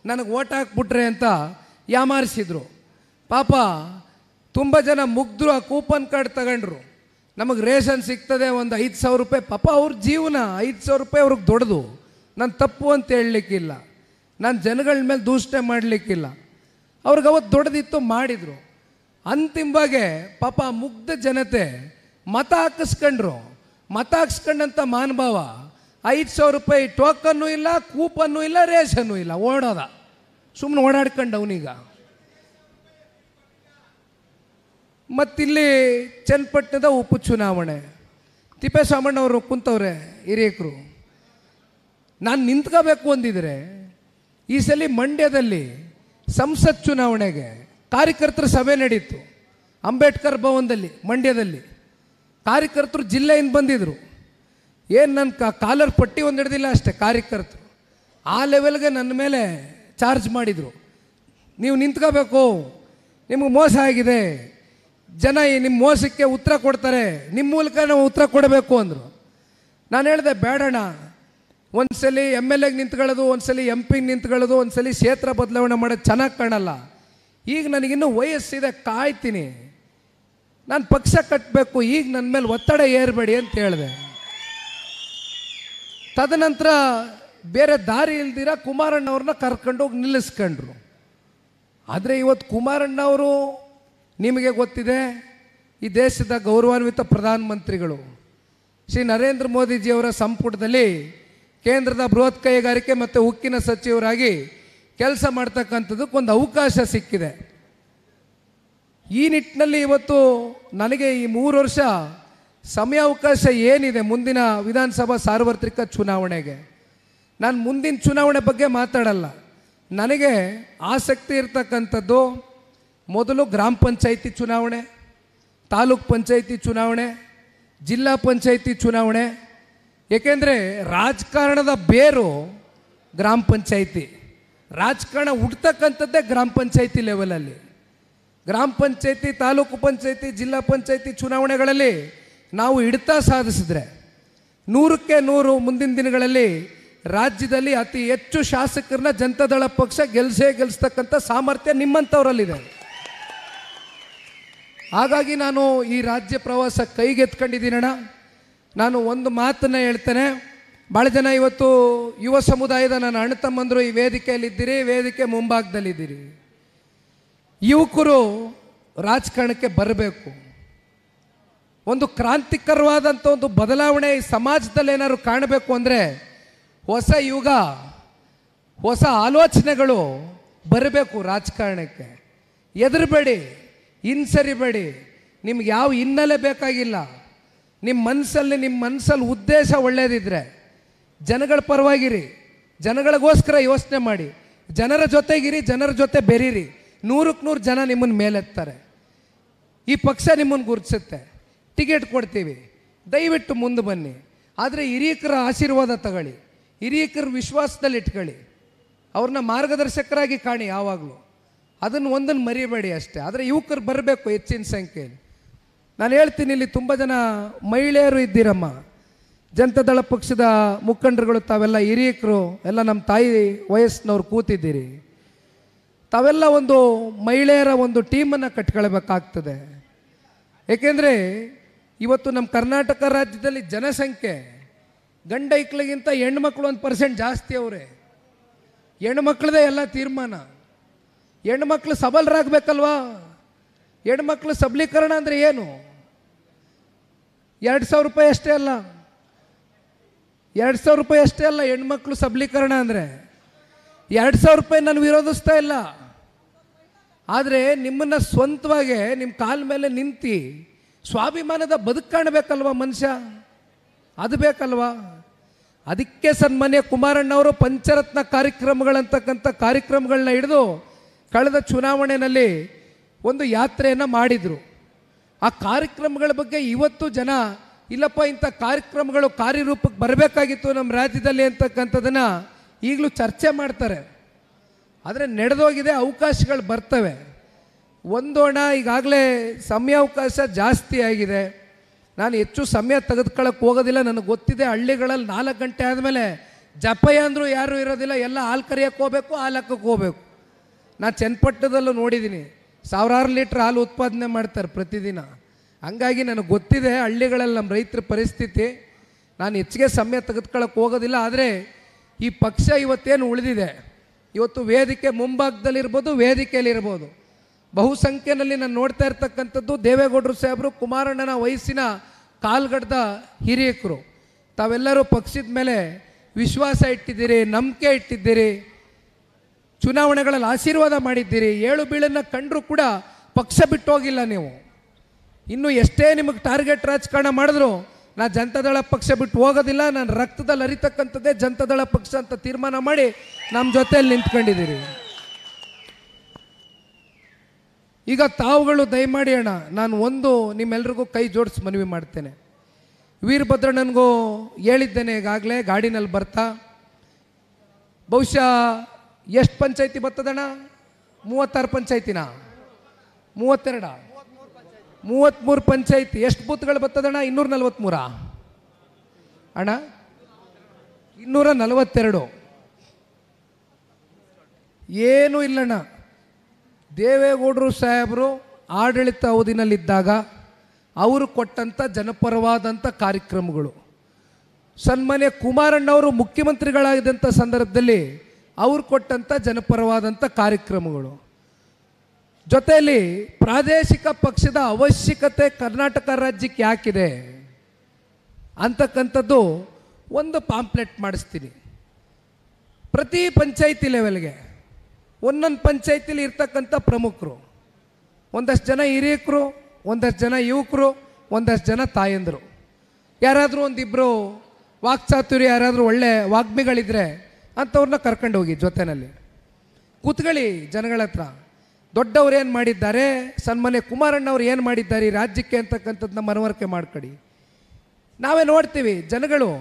Speaker 1: ನನಗೆ ಓಟ್ ಹಾಕ್ಬಿಟ್ರೆ ಅಂತ ಯಾಮಾರಿಸಿದ್ರು. ಪಾಪ ತುಂಬ ಜನ ಮುಗ್ಧರು ಆ ಕೂಪನ್ ಕಾರ್ಡ್ ತಗೊಂಡ್ರು, ನಮಗೆ ರೇಷನ್ ಸಿಗ್ತದೆ ಒಂದು 5,000 ರೂಪಾಯಿ. ಪಾಪ ಅವ್ರ ಜೀವನ 5,000 ರೂಪಾಯಿ ಅವ್ರಿಗೆ ದೊಡ್ಡದು. ನಾನು ತಪ್ಪು ಅಂತ ಹೇಳಲಿಕ್ಕಿಲ್ಲ, ನಾನು ಜನಗಳ ಮೇಲೆ ದೂಷಣೆ ಮಾಡಲಿಕ್ಕಿಲ್ಲ. ಅವ್ರಿಗೆ ಅವತ್ತು ದೊಡ್ಡದಿತ್ತು, ಮಾಡಿದರು. ಅಂತಿಮವಾಗಿ ಪಾಪ ಮುಗ್ಧ ಜನತೆ ಮತ ಹಾಕಿಸ್ಕೊಂಡಂಥ ಮಾನಭಾವ 5,000 ರೂಪಾಯಿ ಟೋಕನ್ನು ಇಲ್ಲ, ಕೂಪನ್ನು ಇಲ್ಲ, ರೇಷನ್ನು ಇಲ್ಲ, ಓಡೋದ ಸುಮ್ಮನೆ ಓಡಾಡ್ಕೊಂಡು ಅವನೀಗ. ಮತ್ತಿಲ್ಲಿ ಚನ್ನಪಟ್ಟಣದ ಉಪಚುನಾವಣೆ, ತಿಪ್ಪೇಸ್ವಾಮಣ್ಣವರು ಕುಂತವ್ರೆ ಹಿರಿಯಕರು. ನಾನು ನಿಂತ್ಕೋಬೇಕು ಅಂದಿದ್ರೆ ಈ ಸಲ ಮಂಡ್ಯದಲ್ಲಿ ಸಂಸತ್ ಚುನಾವಣೆಗೆ ಕಾರ್ಯಕರ್ತರ ಸಭೆ ನಡೀತು ಅಂಬೇಡ್ಕರ್ ಭವನದಲ್ಲಿ. ಮಂಡ್ಯದಲ್ಲಿ ಕಾರ್ಯಕರ್ತರು ಜಿಲ್ಲೆಯಿಂದ ಬಂದಿದ್ದರು. ಏನು ನನ್ನ ಕಾಲರ್ ಪಟ್ಟಿ ಒಂದು ಹಿಡ್ದಿಲ್ಲ ಅಷ್ಟೇ ಕಾರ್ಯಕರ್ತರು. ಆ ಲೆವೆಲ್ಗೆ ನನ್ನ ಮೇಲೆ ಚಾರ್ಜ್ ಮಾಡಿದರು. ನೀವು ನಿಂತ್ಕೋಬೇಕು, ನಿಮಗೆ ಮೋಸ ಆಗಿದೆ, ಜನ ನಿಮ್ಮ ಮೋಸಕ್ಕೆ ಉತ್ತರ ಕೊಡ್ತಾರೆ, ನಿಮ್ಮ ಮೂಲಕ ನಾವು ಉತ್ತರ ಕೊಡಬೇಕು ಅಂದರು. ನಾನು ಹೇಳಿದೆ ಬೇಡಣ್ಣ, ಒಂದ್ಸಲಿ MLA ನಿಂತ್ಕೊಳ್ಳೋದು, ಒಂದ್ಸಲಿ MP ನಿಂತ್ಕೊಳ್ಳೋದು, ಒಂದ್ಸಲಿ ಕ್ಷೇತ್ರ ಬದಲಾವಣೆ ಮಾಡೋದು ಚೆನ್ನಾಗಿ ಕಾಣಲ್ಲ. ಈಗ ನನಗಿನ್ನೂ ವಯಸ್ಸಿದೆ, ಕಾಯ್ತೀನಿ, ನಾನು ಪಕ್ಷ ಕಟ್ಟಬೇಕು, ಈಗ ನನ್ನ ಮೇಲೆ ಒತ್ತಡ ಏರಬೇಡಿ ಅಂತ ಹೇಳಿದೆ. ತದನಂತರ ಬೇರೆ ದಾರಿ ಇಲ್ದಿರ ಕುಮಾರಣ್ಣವ್ರನ್ನ ಕರ್ಕೊಂಡೋಗಿ ನಿಲ್ಲಿಸ್ಕೊಂಡ್ರು. ಆದರೆ ಇವತ್ತು ಕುಮಾರಣ್ಣವರು ನಿಮಗೆ ಗೊತ್ತಿದೆ, ಈ ದೇಶದ ಗೌರವಾನ್ವಿತ ಪ್ರಧಾನಮಂತ್ರಿಗಳು ಶ್ರೀ ನರೇಂದ್ರ ಮೋದಿಜಿಯವರ ಸಂಪುಟದಲ್ಲಿ ಕೇಂದ್ರದ ಬೃಹತ್ ಕೈಗಾರಿಕೆ ಮತ್ತು ಉಕ್ಕಿನ ಸಚಿವರಾಗಿ ಕೆಲಸ ಮಾಡ್ತಕ್ಕಂಥದ್ದಕ್ಕೊಂದು ಅವಕಾಶ ಸಿಕ್ಕಿದೆ. ಈ ನಿಟ್ಟಿನಲ್ಲಿ ಇವತ್ತು ನನಗೆ ಈ 3 ವರ್ಷ ಸಮಯಾವಕಾಶ ಏನಿದೆ ಮುಂದಿನ ವಿಧಾನಸಭಾ ಸಾರ್ವತ್ರಿಕ ಚುನಾವಣೆಗೆ, ನಾನು ಮುಂದಿನ ಚುನಾವಣೆ ಬಗ್ಗೆ ಮಾತಾಡಲ್ಲ. ನನಗೆ ಆಸಕ್ತಿ ಇರ್ತಕ್ಕಂಥದ್ದು ಮೊದಲು ಗ್ರಾಮ ಪಂಚಾಯಿತಿ ಚುನಾವಣೆ, ತಾಲೂಕ್ ಪಂಚಾಯಿತಿ ಚುನಾವಣೆ, ಜಿಲ್ಲಾ ಪಂಚಾಯಿತಿ ಚುನಾವಣೆ. ಏಕೆಂದರೆ ರಾಜಕಾರಣದ ಬೇರು ಗ್ರಾಮ ಪಂಚಾಯಿತಿ, ರಾಜಕಾರಣ ಹುಡ್ತಕ್ಕಂಥದ್ದೇ ಗ್ರಾಮ ಪಂಚಾಯಿತಿ ಲೆವೆಲಲ್ಲಿ. ಗ್ರಾಮ ಪಂಚಾಯಿತಿ, ತಾಲೂಕು ಪಂಚಾಯಿತಿ, ಜಿಲ್ಲಾ ಪಂಚಾಯಿತಿ ಚುನಾವಣೆಗಳಲ್ಲಿ ನಾವು ಹಿಡಿತ ಸಾಧಿಸಿದ್ರೆ 100ಕ್ಕೆ 100 ಮುಂದಿನ ದಿನಗಳಲ್ಲಿ ರಾಜ್ಯದಲ್ಲಿ ಅತಿ ಹೆಚ್ಚು ಶಾಸಕರನ್ನ ಜನತಾದಳ ಪಕ್ಷ ಗೆಲ್ಲಿಸ್ತಕ್ಕಂಥ ಸಾಮರ್ಥ್ಯ ನಿಮ್ಮಂಥವರಲ್ಲಿದೆ. ಹಾಗಾಗಿ ನಾನು ಈ ರಾಜ್ಯ ಪ್ರವಾಸ ಕೈಗೆತ್ಕೊಂಡಿದ್ದೀನಣ್ಣ. ನಾನು ಒಂದು ಮಾತನ್ನು ಹೇಳ್ತೇನೆ, ಭಾಳ ಜನ ಇವತ್ತು ಯುವ ಸಮುದಾಯದ ನನ್ನ ಅಣ್ಣ ತಮ್ಮಂದರು ಈ ವೇದಿಕೆಯಲ್ಲಿದ್ದೀರಿ, ವೇದಿಕೆ ಮುಂಭಾಗದಲ್ಲಿದ್ದೀರಿ. ಯುವಕರು ರಾಜಕಾರಣಕ್ಕೆ ಬರಬೇಕು. ಒಂದು ಕ್ರಾಂತಿಕರವಾದಂಥ ಒಂದು ಬದಲಾವಣೆ ಈ ಸಮಾಜದಲ್ಲಿ ಏನಾದ್ರು ಕಾಣಬೇಕು ಅಂದರೆ ಹೊಸ ಯುಗ, ಹೊಸ ಆಲೋಚನೆಗಳು ಬರಬೇಕು ರಾಜಕಾರಣಕ್ಕೆ. ಹೆದರಬೇಡಿ, ಹಿಂಸರಿಬೇಡಿ. ನಿಮ್ಗೆ ಯಾವ ಹಿನ್ನೆಲೆ ಬೇಕಾಗಿಲ್ಲ. ನಿಮ್ಮ ಮನಸ್ಸಲ್ಲಿ ಉದ್ದೇಶ ಒಳ್ಳೆಯದಿದ್ದರೆ ಜನಗಳ ಪರವಾಗಿರಿ, ಜನಗಳಿಗೋಸ್ಕರ ಯೋಚನೆ ಮಾಡಿ, ಜನರ ಜೊತೆಗಿರಿ, ಜನರ ಜೊತೆ ಬೆರೀರಿ. 100ಕ್ಕೆ 100 ಜನ ನಿಮ್ಮನ್ನು ಮೇಲೆತ್ತಾರೆ. ಈ ಪಕ್ಷ ನಿಮ್ಮನ್ನು ಗುರುತಿಸುತ್ತೆ, ಟಿಕೆಟ್ ಕೊಡ್ತೀವಿ, ದಯವಿಟ್ಟು ಮುಂದೆ ಬನ್ನಿ. ಆದರೆ ಹಿರಿಯಕರ ಆಶೀರ್ವಾದ ತಗೊಳ್ಳಿ, ಹಿರಿಯಕರ ವಿಶ್ವಾಸದಲ್ಲಿ ಇಟ್ಕೊಳ್ಳಿ, ಅವ್ರನ್ನ ಮಾರ್ಗದರ್ಶಕರಾಗಿ ಕಾಣಿ. ಯಾವಾಗಲೂ ಅದನ್ನು ಒಂದನ್ನು ಮರಿಬೇಡಿ ಅಷ್ಟೇ. ಆದರೆ ಯುವಕರು ಬರಬೇಕು ಹೆಚ್ಚಿನ ಸಂಖ್ಯೆಯಲ್ಲಿ. ನಾನು ಹೇಳ್ತೀನಿ, ಇಲ್ಲಿ ತುಂಬ ಜನ ಮಹಿಳೆಯರು ಇದ್ದೀರಮ್ಮ, ಜನತಾದಳ ಪಕ್ಷದ ಮುಖಂಡರುಗಳು, ತಾವೆಲ್ಲ ಹಿರಿಯಕರು ಎಲ್ಲ ನಮ್ಮ ತಾಯಿ ವಯಸ್ಸಿನವ್ರು ಕೂತಿದ್ದೀರಿ. ತಾವೆಲ್ಲ ಒಂದು ಮಹಿಳೆಯರ ಒಂದು ಟೀಮನ್ನು ಕಟ್ಕೊಳ್ಬೇಕಾಗ್ತದೆ. ಏಕೆಂದರೆ ಇವತ್ತು ನಮ್ಮ ಕರ್ನಾಟಕ ರಾಜ್ಯದಲ್ಲಿ ಜನಸಂಖ್ಯೆ ಗಂಡ ಐಕ್ಳಿಗಿಂತ ಹೆಣ್ಮಕ್ಳು 1% ಜಾಸ್ತಿ ಅವರೇ. ಹೆಣ್ಮಕ್ಳದೇ ಎಲ್ಲ ತೀರ್ಮಾನ. ಹೆಣ್ಮಕ್ಳು ಸಬಲರಾಗಬೇಕಲ್ವಾ? ಹೆಣ್ಮಕ್ಳು ಸಬಲೀಕರಣ ಅಂದರೆ ಏನು? 2,000 ರೂಪಾಯಿ ಅಷ್ಟೇ ಅಲ್ಲ, 2,000 ರೂಪಾಯಿ ಅಷ್ಟೇ ಅಲ್ಲ ಹೆಣ್ಮಕ್ಳು ಸಬಲೀಕರಣ ಅಂದರೆ. 2,000 ರೂಪಾಯಿ ನಾನು ವಿರೋಧಿಸ್ತಾ ಇಲ್ಲ. ಆದರೆ ನಿಮ್ಮನ್ನು ಸ್ವಂತವಾಗಿ ನಿಮ್ಮ ಕಾಲ ಮೇಲೆ ನಿಂತು ಸ್ವಾಭಿಮಾನದ ಬದುಕು ಕಾಣಬೇಕಲ್ವ ಮನುಷ್ಯ, ಅದು ಬೇಕಲ್ವಾ? ಅದಕ್ಕೆ ಸನ್ಮಾನ್ಯ ಕುಮಾರಣ್ಣವರು ಪಂಚರತ್ನ ಕಾರ್ಯಕ್ರಮಗಳಂತಕ್ಕಂಥ ಕಾರ್ಯಕ್ರಮಗಳನ್ನ ಹಿಡಿದು ಕಳೆದ ಚುನಾವಣೆಯಲ್ಲಿ ಒಂದು ಯಾತ್ರೆಯನ್ನು ಮಾಡಿದರು. ಆ ಕಾರ್ಯಕ್ರಮಗಳ ಬಗ್ಗೆ ಇವತ್ತು ಜನ ಇಲ್ಲಪ್ಪ ಇಂಥ ಕಾರ್ಯಕ್ರಮಗಳು ಕಾರ್ಯರೂಪಕ್ಕೆ ಬರಬೇಕಾಗಿತ್ತು ನಮ್ಮ ರಾಜ್ಯದಲ್ಲಿ ಅಂತಕ್ಕಂಥದ್ದನ್ನು ಈಗಲೂ ಚರ್ಚೆ ಮಾಡ್ತಾರೆ. ಆದರೆ ನಡೆದೋಗಿದೆ, ಅವಕಾಶಗಳು ಬರ್ತವೆ. ಒಂದೋಣ ಈಗಾಗಲೇ ಸಮಯಾವಕಾಶ ಜಾಸ್ತಿ ಆಗಿದೆ. ನಾನು ಹೆಚ್ಚು ಸಮಯ ತೆಗೆದುಕೊಳ್ಳೋಕೆ ಹೋಗೋದಿಲ್ಲ. ನನಗೆ ಗೊತ್ತಿದೆ, ಹಳ್ಳಿಗಳಲ್ಲಿ 4 ಗಂಟೆ ಆದಮೇಲೆ ಜಪಯ ಅಂದರೂ ಯಾರೂ ಇರೋದಿಲ್ಲ, ಎಲ್ಲ ಹಾಲು ಕರಿಯೋಕ್ಕೆ ಹೋಗಬೇಕು, ಹಾಲು ಹಾಕೋಕ್ಕೆ ಹೋಗಬೇಕು. ನಾನು ಚನ್ನಪಟ್ಟಣದಲ್ಲೂ ನೋಡಿದ್ದೀನಿ, 1000 ಲೀಟ್ರ್ ಹಾಲು ಉತ್ಪಾದನೆ ಮಾಡ್ತಾರೆ ಪ್ರತಿದಿನ. ಹಂಗಾಗಿ ನನಗೆ ಗೊತ್ತಿದೆ ಹಳ್ಳಿಗಳಲ್ಲಿ ನಮ್ಮ ರೈತರ ಪರಿಸ್ಥಿತಿ. ನಾನು ಹೆಚ್ಚಿಗೆ ಸಮಯ ತೆಗೆದುಕೊಳ್ಳೋಕೆ ಹೋಗೋದಿಲ್ಲ. ಆದರೆ ಈ ಪಕ್ಷ ಇವತ್ತೇನು ಉಳಿದಿದೆ, ಇವತ್ತು ವೇದಿಕೆ ಮುಂಭಾಗದಲ್ಲಿರ್ಬೋದು, ವೇದಿಕೆಯಲ್ಲಿರ್ಬೋದು, ಬಹುಸಂಖ್ಯೆಯಲ್ಲಿ ನಾನು ನೋಡ್ತಾ ಇರ್ತಕ್ಕಂಥದ್ದು ದೇವೇಗೌಡರು ಸಾಹೇಬರು, ಕುಮಾರಣ್ಣನ ವಯಸ್ಸಿನ ಕಾಲ್ಗಡ್ದ ಹಿರಿಯಕರು. ತಾವೆಲ್ಲರೂ ಪಕ್ಷದ ಮೇಲೆ ವಿಶ್ವಾಸ ಇಟ್ಟಿದ್ದೀರಿ, ನಂಬಿಕೆ ಇಟ್ಟಿದ್ದೀರಿ, ಚುನಾವಣೆಗಳಲ್ಲಿ ಆಶೀರ್ವಾದ ಮಾಡಿದ್ದೀರಿ. ಏಳು ಬೀಳನ್ನು ಕಂಡರೂ ಕೂಡ ಪಕ್ಷ ಬಿಟ್ಟು ಹೋಗಿಲ್ಲ ನೀವು. ಇನ್ನು ಎಷ್ಟೇ ನಿಮಗೆ ಟಾರ್ಗೆಟ್ ರಾಜಕಾರಣ ಮಾಡಿದ್ರು ನಾನು ಜನತಾದಳ ಪಕ್ಷ ಬಿಟ್ಟು ಹೋಗೋದಿಲ್ಲ, ನಾನು ರಕ್ತದಲ್ಲಿ ಅರಿತಕ್ಕಂಥದ್ದೇ ಜನತಾದಳ ಪಕ್ಷ ಅಂತ ತೀರ್ಮಾನ ಮಾಡಿ ನಮ್ಮ ಜೊತೆಯಲ್ಲಿ ನಿಂತ್ಕೊಂಡಿದ್ದೀರಿ. ಈಗ ತಾವುಗಳು ದಯಮಾಡಿ ಅಣ್ಣ, ನಾನು ಒಂದು ನಿಮ್ಮೆಲ್ರಿಗೂ ಕೈ ಜೋಡಿಸಿ ಮನವಿ ಮಾಡ್ತೇನೆ. ವೀರಭದ್ರಣ್ಣನಿಗೂ ಹೇಳಿದ್ದೇನೆ ಈಗಾಗಲೇ ಗಾಡಿನಲ್ಲಿ ಬರ್ತಾ. ಬಹುಶಃ ಎಷ್ಟು ಪಂಚಾಯತಿ ಬರ್ತದಣ್ಣ? 36 ಪಂಚಾಯತಿನ? 32? 33 ಪಂಚಾಯತಿ. ಎಷ್ಟು ಬೂತ್ಗಳು ಬರ್ತದಣ್ಣ? 243 ಅಣ್ಣ? 242. ಏನೂ ಇಲ್ಲಣ್ಣ. ದೇವೇಗೌಡರು ಸಾಹೇಬರು ಆಡಳಿತ ಅವಧಿನಲ್ಲಿದ್ದಾಗ ಅವರು ಕೊಟ್ಟಂಥ ಜನಪರವಾದಂಥ ಕಾರ್ಯಕ್ರಮಗಳು, ಸನ್ಮಾನ್ಯ ಕುಮಾರಣ್ಣವರು ಮುಖ್ಯಮಂತ್ರಿಗಳಾಗಿದ್ದಂಥ ಸಂದರ್ಭದಲ್ಲಿ ಅವರು ಕೊಟ್ಟಂಥ ಜನಪರವಾದಂಥ ಕಾರ್ಯಕ್ರಮಗಳು, ಜೊತೆಯಲ್ಲಿ ಪ್ರಾದೇಶಿಕ ಪಕ್ಷದ ಅವಶ್ಯಕತೆ ಕರ್ನಾಟಕ ರಾಜ್ಯಕ್ಕೆ ಯಾಕಿದೆ ಅಂತಕ್ಕಂಥದ್ದು ಒಂದು ಪಾಂಪ್ಲೆಟ್ ಮಾಡಿಸ್ತೀನಿ. ಪ್ರತಿ ಪಂಚಾಯಿತಿ ಲೆವೆಲ್ಗೆ ಒಂದೊಂದು ಪಂಚಾಯಿತಿಲಿ ಇರ್ತಕ್ಕಂಥ ಪ್ರಮುಖರು, ಒಂದಷ್ಟು ಜನ ಹಿರಿಯಕರು, ಒಂದಷ್ಟು ಜನ ಯುವಕರು, ಒಂದಷ್ಟು ಜನ ತಾಯಂದರು, ಯಾರಾದರೂ ಒಂದಿಬ್ಬರು ವಾಕ್ಚಾತುರ್ಯ ಯಾರಾದರೂ ಒಳ್ಳೆ ವಾಗ್ಮಿಗಳಿದ್ರೆ ಅಂಥವ್ರನ್ನ ಕರ್ಕೊಂಡು ಹೋಗಿ ಜೊತೆಯಲ್ಲಿ ಕೂತ್ಕೊಳ್ಳಿ ಜನಗಳ ಹತ್ರ. ದೊಡ್ಡವ್ರು ಏನು ಮಾಡಿದ್ದಾರೆ, ಸನ್ಮಾನ್ಯ ಕುಮಾರಣ್ಣವ್ರು ಏನು ಮಾಡಿದ್ದಾರೆ ಈ ರಾಜ್ಯಕ್ಕೆ ಅಂತಕ್ಕಂಥದ್ದನ್ನ ಮನವರಿಕೆ ಮಾಡ್ಕೊಡಿ. ನಾವೇ ನೋಡ್ತೀವಿ ಜನಗಳು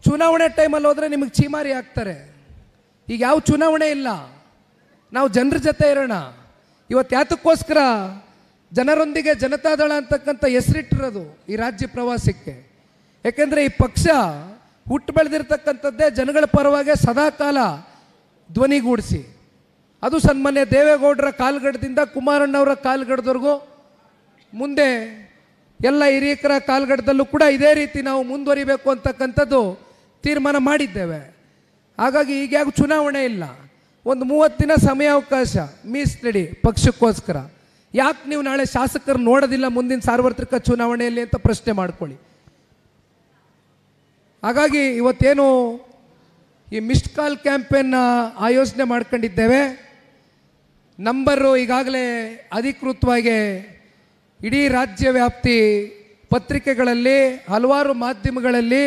Speaker 1: ಚುನಾವಣೆ ಟೈಮಲ್ಲಿ ಹೋದರೆ ನಿಮಗೆ ಚೀಮಾರಿ ಆಗ್ತಾರೆ. ಈಗ ಯಾವ ಚುನಾವಣೆ ಇಲ್ಲ, ನಾವು ಜನರ ಜೊತೆ ಇರೋಣ. ಇವತ್ತು ಯಾತಕ್ಕೋಸ್ಕರ ಜನರೊಂದಿಗೆ ಜನತಾದಳ ಅಂತಕ್ಕಂಥ ಹೆಸರಿಟ್ಟಿರೋದು ಈ ರಾಜ್ಯ ಪ್ರವಾಸಕ್ಕೆ. ಯಾಕೆಂದರೆ ಈ ಪಕ್ಷ ಹುಟ್ಟು ಬೆಳೆದಿರ್ತಕ್ಕಂಥದ್ದೇ ಜನಗಳ ಪರವಾಗಿ ಸದಾಕಾಲ ಧ್ವನಿಗೂಡಿಸಿ, ಅದು ಸನ್ಮಾನ್ಯ ದೇವೇಗೌಡರ ಕಾಲ್ಗಡದಿಂದ ಕುಮಾರಣ್ಣವರ ಕಾಲ್ಗಡದವರೆಗೂ, ಮುಂದೆ ಎಲ್ಲ ಹಿರಿಯಕರ ಕಾಲ್ಗಡದಲ್ಲೂ ಕೂಡ ಇದೇ ರೀತಿ ನಾವು ಮುಂದುವರಿಬೇಕು ಅಂತಕ್ಕಂಥದ್ದು ತೀರ್ಮಾನ ಮಾಡಿದ್ದೇವೆ. ಹಾಗಾಗಿ ಈಗ ಯಾಕೆ ಚುನಾವಣೆ ಇಲ್ಲ, ಒಂದು 30 ದಿನ ಸಮಯಾವಕಾಶ ಮೀಸಲಿಡಿ ಪಕ್ಷಕ್ಕೋಸ್ಕರ. ಯಾಕೆ ನೀವು ನಾಳೆ ಶಾಸಕರು ನೋಡೋದಿಲ್ಲ ಮುಂದಿನ ಸಾರ್ವತ್ರಿಕ ಚುನಾವಣೆಯಲ್ಲಿ ಅಂತ ಪ್ರಶ್ನೆ ಮಾಡ್ಕೊಳ್ಳಿ. ಹಾಗಾಗಿ ಇವತ್ತೇನು ಈ ಮಿಸ್ಡ್ ಕಾಲ್ ಕ್ಯಾಂಪೇನ್ನ ಆಯೋಜನೆ ಮಾಡ್ಕೊಂಡಿದ್ದೇವೆ. ನಂಬರು ಈಗಾಗಲೇ ಅಧಿಕೃತವಾಗಿ ಇಡೀ ರಾಜ್ಯ ವ್ಯಾಪ್ತಿ ಪತ್ರಿಕೆಗಳಲ್ಲಿ, ಹಲವಾರು ಮಾಧ್ಯಮಗಳಲ್ಲಿ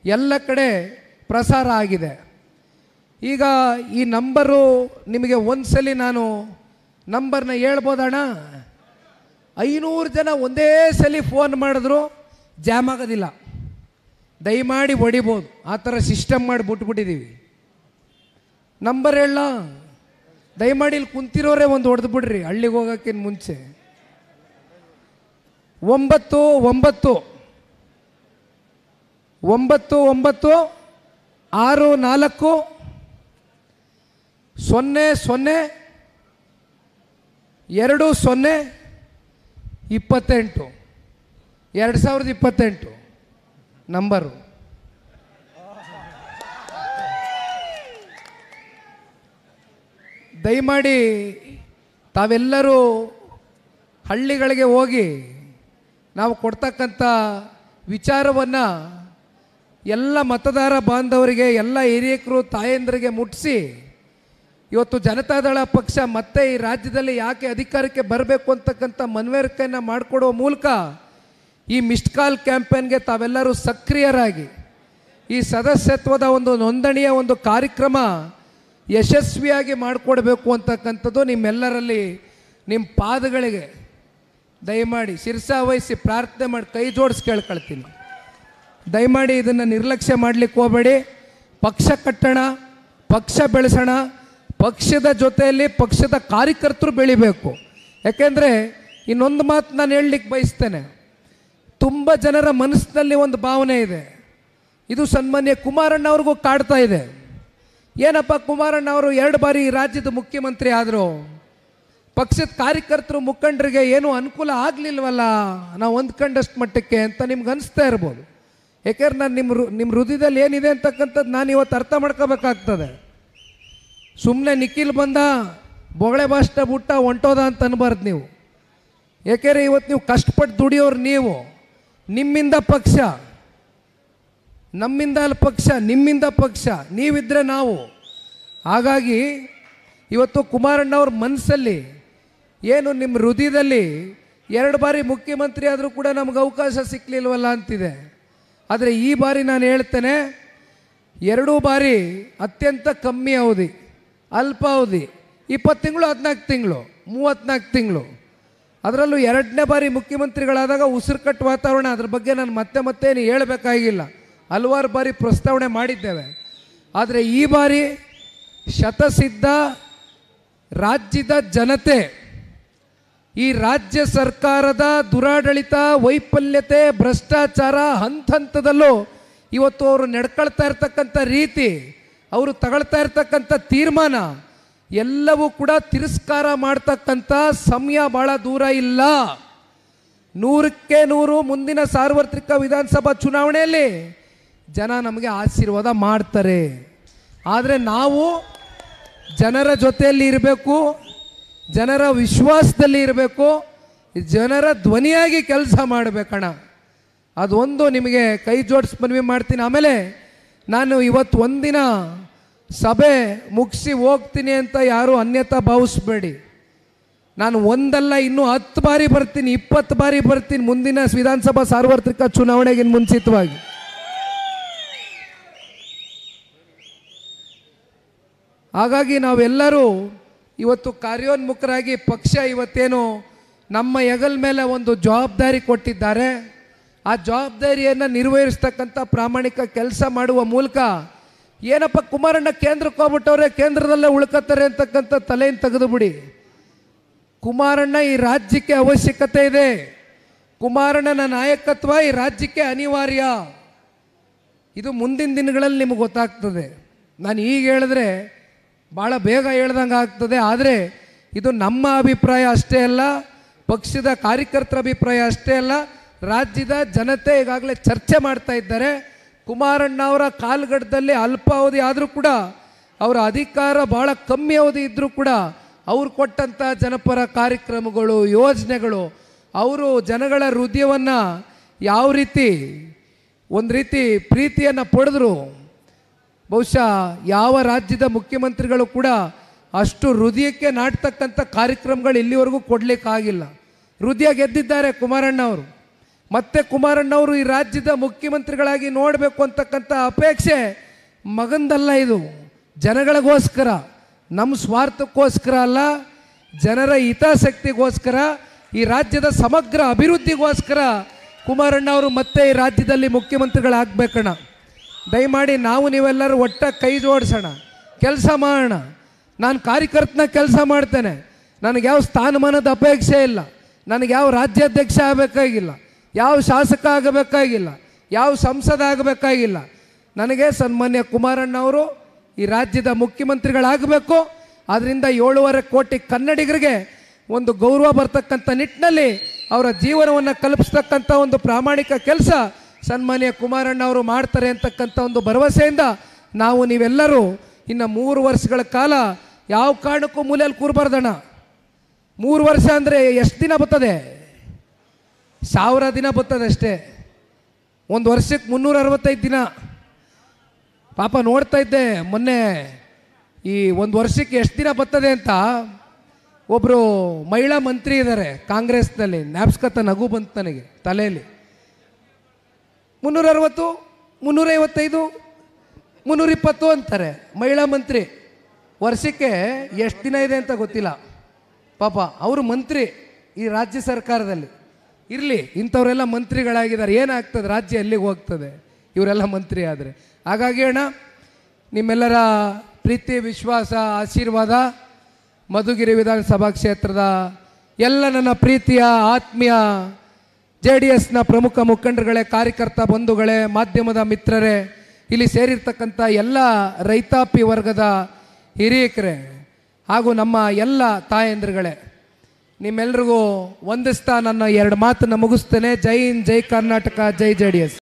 Speaker 1: ಎಲ್ಲ ಕಡೆ ಪ್ರಸಾರ ಆಗಿದೆ. ಈಗ ಈ ನಂಬರು ನಿಮಗೆ ಒಂದ್ಸಲಿ ನಾನು ನಂಬರ್ನ ಹೇಳ್ಬೋದಣ್ಣ? 500 ಜನ ಒಂದೇ ಸಲ ಫೋನ್ ಮಾಡಿದ್ರು ಜಾಮ್ ಆಗೋದಿಲ್ಲ, ದಯಮಾಡಿ ಹೊಡಿಬೋದು. ಆ ಥರ ಸಿಸ್ಟಮ್ ಮಾಡಿ ಬಿಟ್ಬಿಟ್ಟಿದ್ದೀವಿ. ನಂಬರ್ ಹೇಳ ದಯಮಾಡಿ ಇಲ್ಲಿ ಕುಂತಿರೋರೇ ಒಂದು ಹೊಡೆದು ಬಿಡ್ರಿ ಹಳ್ಳಿಗೆ ಹೋಗೋಕ್ಕಿಂತ ಮುಂಚೆ. 9996402028 2028 ನಂಬರು. ದಯಮಾಡಿ ತಾವೆಲ್ಲರೂ ಹಳ್ಳಿಗಳಿಗೆ ಹೋಗಿ ನಾವು ಕೊಡ್ತಕ್ಕಂಥ ವಿಚಾರವನ್ನು ಎಲ್ಲ ಮತದಾರ ಬಾಂಧವರಿಗೆ, ಎಲ್ಲ ಹಿರಿಯಕರು, ತಾಯಂದರಿಗೆ ಮುಟ್ಟಿಸಿ ಇವತ್ತು ಜನತಾದಳ ಪಕ್ಷ ಮತ್ತೆ ಈ ರಾಜ್ಯದಲ್ಲಿ ಯಾಕೆ ಅಧಿಕಾರಕ್ಕೆ ಬರಬೇಕು ಅಂತಕ್ಕಂಥ ಮನವರಿಕೆಯನ್ನು ಮಾಡಿಕೊಡುವ ಮೂಲಕ ಈ ಮಿಸ್ಡ್ ಕಾಲ್ ಕ್ಯಾಂಪೇನ್ಗೆ ತಾವೆಲ್ಲರೂ ಸಕ್ರಿಯರಾಗಿ ಈ ಸದಸ್ಯತ್ವದ ಒಂದು ನೋಂದಣಿಯ ಒಂದು ಕಾರ್ಯಕ್ರಮ ಯಶಸ್ವಿಯಾಗಿ ಮಾಡಿಕೊಡ್ಬೇಕು ಅಂತಕ್ಕಂಥದ್ದು ನಿಮ್ಮೆಲ್ಲರಲ್ಲಿ ನಿಮ್ಮ ಪಾದಗಳಿಗೆ ದಯಮಾಡಿ ಶಿರಸಾವಹಿಸಿ ಪ್ರಾರ್ಥನೆ ಮಾಡಿ ಕೈ ಜೋಡಿಸಿ ಕೇಳ್ಕೊಳ್ತೀನಿ. ದಯಮಾಡಿ ಇದನ್ನು ನಿರ್ಲಕ್ಷ್ಯ ಮಾಡಲಿಕ್ಕೆ ಹೋಗಬೇಡಿ. ಪಕ್ಷ ಕಟ್ಟೋಣ, ಪಕ್ಷ ಬೆಳೆಸೋಣ, ಪಕ್ಷದ ಜೊತೆಯಲ್ಲಿ ಪಕ್ಷದ ಕಾರ್ಯಕರ್ತರು ಬೆಳಿಬೇಕು. ಯಾಕೆಂದರೆ ಇನ್ನೊಂದು ಮಾತು ನಾನು ಹೇಳಲಿಕ್ಕೆ ಬಯಸ್ತೇನೆ. ತುಂಬ ಜನರ ಮನಸ್ಸಿನಲ್ಲಿ ಒಂದು ಭಾವನೆ ಇದೆ, ಇದು ಸನ್ಮಾನ್ಯ ಕುಮಾರಣ್ಣ ಅವ್ರಿಗೂ ಕಾಡ್ತಾ ಇದೆ. ಏನಪ್ಪ ಕುಮಾರಣ್ಣ ಅವರು 2 ಬಾರಿ ರಾಜ್ಯದ ಮುಖ್ಯಮಂತ್ರಿ ಆದರು, ಪಕ್ಷದ ಕಾರ್ಯಕರ್ತರು ಮುಖಂಡರಿಗೆ ಏನೂ ಅನುಕೂಲ ಆಗಲಿಲ್ವಲ್ಲ ನಾವು ಹೊಂದ್ಕೊಂಡಷ್ಟು ಮಟ್ಟಕ್ಕೆ ಅಂತ ನಿಮ್ಗೆ ಅನಿಸ್ತಾ ಇರ್ಬೋದು. ಯಾಕೆಂದ್ರೆ ನಾನು ನಿಮ್ಮ ಹೃದಯದಲ್ಲಿ ಏನಿದೆ ಅಂತಕ್ಕಂಥದ್ದು ನಾನು ಇವತ್ತು ಅರ್ಥ ಮಾಡ್ಕೋಬೇಕಾಗ್ತದೆ. ಸುಮ್ಮನೆ ನಿಖಿಲ್ ಬಂದ ಬೊಗಳೆ ಭಾಷಣ ಬಿಟ್ಟ ಹೊಂಟೋದ ಅಂತ ಅನ್ಬಾರ್ದು ನೀವು. ಯಾಕೆಂದರೆ ಇವತ್ತು ನೀವು ಕಷ್ಟಪಟ್ಟು ದುಡಿಯೋರು ನೀವು. ನಿಮ್ಮಿಂದ ಪಕ್ಷ, ನಮ್ಮಿಂದ ಅಲ್ಲ ಪಕ್ಷ, ನಿಮ್ಮಿಂದ ಪಕ್ಷ, ನೀವಿದ್ದರೆ ನಾವು. ಹಾಗಾಗಿ ಇವತ್ತು ಕುಮಾರಣ್ಣವ್ರ ಮನಸ್ಸಲ್ಲಿ ಏನು ನಿಮ್ಮ ಹೃದಯದಲ್ಲಿ 2 ಬಾರಿ ಮುಖ್ಯಮಂತ್ರಿ ಆದರೂ ಕೂಡ ನಮಗೆ ಅವಕಾಶ ಸಿಕ್ಕಲಿಲ್ವಲ್ಲ ಅಂತಿದೆ. ಆದರೆ ಈ ಬಾರಿ ನಾನು ಹೇಳ್ತೇನೆ, 2 ಬಾರಿ ಅತ್ಯಂತ ಕಮ್ಮಿ ಅವಧಿ, ಅಲ್ಪಾವಧಿ, 20 ತಿಂಗಳು, 14 ತಿಂಗಳು, 34 ತಿಂಗಳು. ಅದರಲ್ಲೂ 2ನೇ ಬಾರಿ ಮುಖ್ಯಮಂತ್ರಿಗಳಾದಾಗ ಉಸಿರು ಕಟ್ಟು ವಾತಾವರಣ, ಅದ್ರ ಬಗ್ಗೆ ನಾನು ಮತ್ತೆ ಹೇಳಬೇಕಾಗಿಲ್ಲ, ಹಲವಾರು ಬಾರಿ ಪ್ರಸ್ತಾವನೆ ಮಾಡಿದ್ದೇವೆ. ಆದರೆ ಈ ಬಾರಿ ಶತಸಿದ್ಧ ರಾಜ್ಯದ ಜನತೆ ಈ ರಾಜ್ಯ ಸರ್ಕಾರದ ದುರಾಡಳಿತ, ವೈಫಲ್ಯತೆ, ಭ್ರಷ್ಟಾಚಾರ ಹಂತದಲ್ಲೂ ಇವತ್ತು ಅವರು ನಡ್ಕೊಳ್ತಾ ಇರ್ತಕ್ಕಂಥ ರೀತಿ, ಅವರು ತಗೊಳ್ತಾ ಇರ್ತಕ್ಕಂಥ ತೀರ್ಮಾನ ಎಲ್ಲವೂ ಕೂಡ ತಿರಸ್ಕಾರ ಮಾಡ್ತಕ್ಕಂಥ ಸಮಯ ಭಾಳ ದೂರ ಇಲ್ಲ. 100ಕ್ಕೆ 100 ಮುಂದಿನ ಸಾರ್ವತ್ರಿಕ ವಿಧಾನಸಭಾ ಚುನಾವಣೆಯಲ್ಲಿ ಜನ ನಮಗೆ ಆಶೀರ್ವಾದ ಮಾಡ್ತಾರೆ. ಆದರೆ ನಾವು ಜನರ ಜೊತೆಯಲ್ಲಿ ಇರಬೇಕು, ಜನರ ವಿಶ್ವಾಸದಲ್ಲಿ ಇರಬೇಕು, ಜನರ ಧ್ವನಿಯಾಗಿ ಕೆಲಸ ಮಾಡಬೇಕಣ್ಣ. ಅದೊಂದು ನಿಮಗೆ ಕೈ ಜೋಡಿಸಿ ಮನವಿ ಮಾಡ್ತೀನಿ. ಆಮೇಲೆ ನಾನು ಇವತ್ತು ಒಂದಿನ ಸಭೆ ಮುಗಿಸಿ ಹೋಗ್ತೀನಿ ಅಂತ ಯಾರೂ ಅನ್ಯತಾ ಭಾವಿಸ್ಬೇಡಿ. ನಾನು ಒಂದಲ್ಲ ಇನ್ನೂ 10 ಬಾರಿ ಬರ್ತೀನಿ, 20 ಬಾರಿ ಬರ್ತೀನಿ ಮುಂದಿನ ವಿಧಾನಸಭಾ ಸಾರ್ವತ್ರಿಕ ಚುನಾವಣೆಗೆ ಮುಂಚಿತವಾಗಿ. ಹಾಗಾಗಿ ನಾವೆಲ್ಲರೂ ಇವತ್ತು ಕಾರ್ಯೋನ್ಮುಖರಾಗಿ ಪಕ್ಷ ಇವತ್ತೇನು ನಮ್ಮ ಹೆಗಲ ಮೇಲೆ ಒಂದು ಜವಾಬ್ದಾರಿ ಕೊಟ್ಟಿದ್ದಾರೆ, ಆ ಜವಾಬ್ದಾರಿಯನ್ನು ನಿರ್ವಹಿಸ್ತಕ್ಕಂಥ ಪ್ರಾಮಾಣಿಕ ಕೆಲಸ ಮಾಡುವ ಮೂಲಕ ಏನಪ್ಪ ಕುಮಾರಣ್ಣ ಕೇಂದ್ರಕ್ಕೆ ಹೋಗ್ಬಿಟ್ಟವ್ರೆ, ಕೇಂದ್ರದಲ್ಲೇ ಉಳ್ಕೋತಾರೆ ಅಂತಕ್ಕಂಥ ತಲೆಯನ್ನು ತೆಗೆದು ಬಿಡಿ. ಕುಮಾರಣ್ಣ ಈ ರಾಜ್ಯಕ್ಕೆ ಅವಶ್ಯಕತೆ ಇದೆ, ಕುಮಾರಣ್ಣನ ನಾಯಕತ್ವ ಈ ರಾಜ್ಯಕ್ಕೆ ಅನಿವಾರ್ಯ. ಇದು ಮುಂದಿನ ದಿನಗಳಲ್ಲಿ ನಿಮಗೆ ಗೊತ್ತಾಗ್ತದೆ. ನಾನು ಈಗ ಹೇಳಿದ್ರೆ ಭಾಳ ಬೇಗ ಹೇಳ್ದಂಗೆ ಆಗ್ತದೆ. ಆದರೆ ಇದು ನಮ್ಮ ಅಭಿಪ್ರಾಯ ಅಷ್ಟೇ ಅಲ್ಲ, ಪಕ್ಷದ ಕಾರ್ಯಕರ್ತರ ಅಭಿಪ್ರಾಯ ಅಷ್ಟೇ ಅಲ್ಲ, ರಾಜ್ಯದ ಜನತೆ ಈಗಾಗಲೇ ಚರ್ಚೆ ಮಾಡ್ತಾ ಇದ್ದಾರೆ. ಕುಮಾರಣ್ಣ ಅವರ ಕಾಲ್ಗಡದಲ್ಲಿ ಅಲ್ಪಾವಧಿ ಆದರೂ ಕೂಡ, ಅವರ ಅಧಿಕಾರ ಭಾಳ ಕಮ್ಮಿ ಅವಧಿ ಇದ್ದರೂ ಕೂಡ ಅವರು ಕೊಟ್ಟಂಥ ಜನಪರ ಕಾರ್ಯಕ್ರಮಗಳು, ಯೋಜನೆಗಳು, ಅವರು ಜನಗಳ ಹೃದಯವನ್ನು ಯಾವ ರೀತಿ ಒಂದು ರೀತಿ ಪ್ರೀತಿಯನ್ನು ಪಡೆದ್ರು, ಬಹುಶಃ ಯಾವ ರಾಜ್ಯದ ಮುಖ್ಯಮಂತ್ರಿಗಳು ಕೂಡ ಅಷ್ಟು ಹೃದಯಕ್ಕೆ ನಾಟ್ತಕ್ಕಂಥ ಕಾರ್ಯಕ್ರಮಗಳು ಇಲ್ಲಿವರೆಗೂ ಕೊಡಲಿಕ್ಕಾಗಿಲ್ಲ. ಹೃದಯ ಗೆದ್ದಿದ್ದಾರೆ ಕುಮಾರಣ್ಣವರು. ಮತ್ತೆ ಕುಮಾರಣ್ಣವರು ಈ ರಾಜ್ಯದ ಮುಖ್ಯಮಂತ್ರಿಗಳಾಗಿ ನೋಡಬೇಕು ಅಂತಕ್ಕಂಥ ಅಪೇಕ್ಷೆ ಮಗಂದಲ್ಲ, ಇದು ಜನಗಳಿಗೋಸ್ಕರ, ನಮ್ಮ ಸ್ವಾರ್ಥಕ್ಕೋಸ್ಕರ ಅಲ್ಲ, ಜನರ ಹಿತಾಸಕ್ತಿಗೋಸ್ಕರ, ಈ ರಾಜ್ಯದ ಸಮಗ್ರ ಅಭಿವೃದ್ಧಿಗೋಸ್ಕರ ಕುಮಾರಣ್ಣವರು ಮತ್ತೆ ಈ ರಾಜ್ಯದಲ್ಲಿ ಮುಖ್ಯಮಂತ್ರಿಗಳಾಗಬೇಕಣ್ಣ. ದಯಮಾಡಿ ನಾವು ನೀವೆಲ್ಲರೂ ಒಟ್ಟಾಗಿ ಕೈ ಜೋಡಿಸೋಣ, ಕೆಲಸ ಮಾಡೋಣ. ನಾನು ಕಾರ್ಯಕರ್ತನ ಕೆಲಸ ಮಾಡ್ತೇನೆ. ನನಗೆ ಯಾವ ಸ್ಥಾನಮಾನದ ಅಪೇಕ್ಷೆ ಇಲ್ಲ. ನನಗೆ ಯಾವ ರಾಜ್ಯಾಧ್ಯಕ್ಷ ಆಗಬೇಕಾಗಿಲ್ಲ, ಯಾವ ಶಾಸಕ ಆಗಬೇಕಾಗಿಲ್ಲ, ಯಾವ ಸಂಸದ ಆಗಬೇಕಾಗಿಲ್ಲ. ನನಗೆ ಸನ್ಮಾನ್ಯ ಕುಮಾರಣ್ಣ ಅವರು ಈ ರಾಜ್ಯದ ಮುಖ್ಯಮಂತ್ರಿಗಳಾಗಬೇಕು. ಅದರಿಂದ 7.5 ಕೋಟಿ ಕನ್ನಡಿಗರಿಗೆ ಒಂದು ಗೌರವ ಬರ್ತಕ್ಕಂಥ ನಿಟ್ಟಿನಲ್ಲಿ ಅವರ ಜೀವನವನ್ನು ಕಲ್ಪಿಸ್ತಕ್ಕಂಥ ಒಂದು ಪ್ರಾಮಾಣಿಕ ಕೆಲಸ ಸನ್ಮಾನ್ಯ ಕುಮಾರಣ್ಣ ಅವರು ಮಾಡ್ತಾರೆ ಅಂತಕ್ಕಂಥ ಒಂದು ಭರವಸೆಯಿಂದ ನಾವು ನೀವೆಲ್ಲರೂ ಇನ್ನು 3 ವರ್ಷಗಳ ಕಾಲ ಯಾವ ಕಾರಣಕ್ಕೂ ಮೂಲೆಯಲ್ಲಿ ಕೂರಬಾರ್ದಣ್ಣ. 3 ವರ್ಷ ಅಂದರೆ ಎಷ್ಟು ದಿನ ಬರ್ತದೆ? 1000 ದಿನ ಬರ್ತದೆ ಅಷ್ಟೇ. ಒಂದು ವರ್ಷಕ್ಕೆ 365 ದಿನ. ಪಾಪ ನೋಡ್ತಾ ಇದ್ದೆ ಮೊನ್ನೆ, ಈ ಒಂದು ವರ್ಷಕ್ಕೆ ಎಷ್ಟು ದಿನ ಬರ್ತದೆ ಅಂತ. ಒಬ್ಬರು ಮಹಿಳಾ ಮಂತ್ರಿ ಇದ್ದಾರೆ ಕಾಂಗ್ರೆಸ್ನಲ್ಲಿ, ಜ್ಞಾಪಿಸ್ಕತ್ತ ನಗು ಬಂತು ನನಗೆ ತಲೆಯಲ್ಲಿ. 360, 355, 320 ಅಂತಾರೆ ಮಹಿಳಾ ಮಂತ್ರಿ. ವರ್ಷಕ್ಕೆ ಎಷ್ಟು ದಿನ ಇದೆ ಅಂತ ಗೊತ್ತಿಲ್ಲ. ಪಾಪ ಅವರು ಮಂತ್ರಿ ಈ ರಾಜ್ಯ ಸರ್ಕಾರದಲ್ಲಿ. ಇರಲಿ, ಇಂಥವರೆಲ್ಲ ಮಂತ್ರಿಗಳಾಗಿದ್ದಾರೆ, ಏನಾಗ್ತದೆ ರಾಜ್ಯ ಎಲ್ಲಿಗೆ ಹೋಗ್ತದೆ ಇವರೆಲ್ಲ ಮಂತ್ರಿ ಆದರೆ. ಹಾಗಾಗಿ ಅಣ್ಣ, ನಿಮ್ಮೆಲ್ಲರ ಪ್ರೀತಿ, ವಿಶ್ವಾಸ, ಆಶೀರ್ವಾದ ಮಧುಗಿರಿ ವಿಧಾನಸಭಾ ಕ್ಷೇತ್ರದ ಎಲ್ಲ ನನ್ನ ಪ್ರೀತಿಯ ಆತ್ಮೀಯ JDSನ ಪ್ರಮುಖ ಮುಖಂಡರುಗಳೇ, ಕಾರ್ಯಕರ್ತ ಬಂಧುಗಳೇ, ಮಾಧ್ಯಮದ ಮಿತ್ರರೇ, ಇಲ್ಲಿ ಸೇರಿರ್ತಕ್ಕಂಥ ಎಲ್ಲ ರೈತಾಪಿ ವರ್ಗದ ಹಿರಿಯಕರೇ ಹಾಗೂ ನಮ್ಮ ಎಲ್ಲ ತಾಯಂದ್ರುಗಳೇ, ನಿಮ್ಮೆಲ್ರಿಗೂ ವಂದಿಸ್ತಾ ನನ್ನ 2 ಮಾತನ್ನು ಮುಗಿಸ್ತೇನೆ. ಜೈ ಹಿಂದ್, ಜೈ ಕರ್ನಾಟಕ, ಜೈ JDS.